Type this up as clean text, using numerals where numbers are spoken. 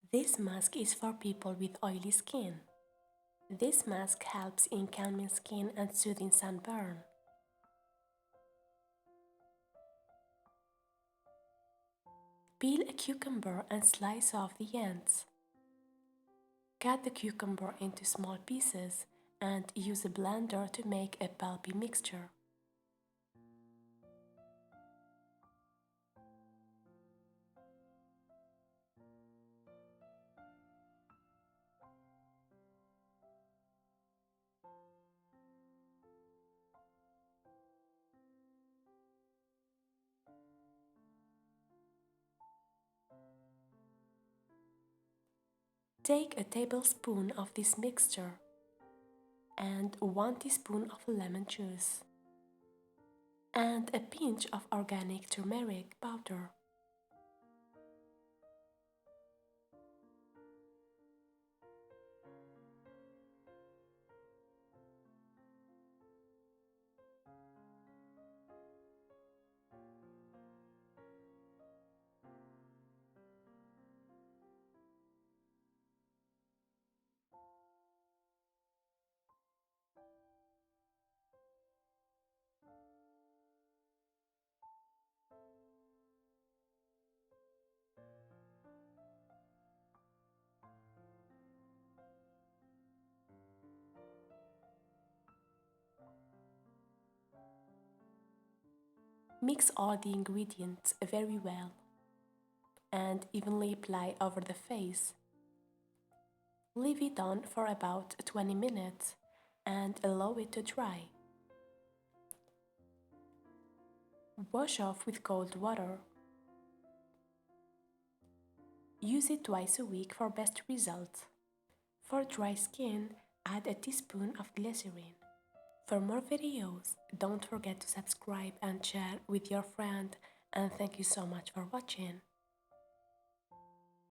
This mask is for people with oily skin. This mask helps in calming skin and soothing sunburn. Peel a cucumber and slice off the ends. Cut the cucumber into small pieces and use a blender to make a pulpy mixture. Take a tablespoon of this mixture and 1 teaspoon of lemon juice and a pinch of organic turmeric powder. Mix all the ingredients very well and evenly apply over the face. Leave it on for about 20 minutes and allow it to dry. Wash off with cold water. Use it twice a week for best results. For dry skin, add a teaspoon of glycerin. For more videos, don't forget to subscribe and share with your friend, and thank you so much for watching.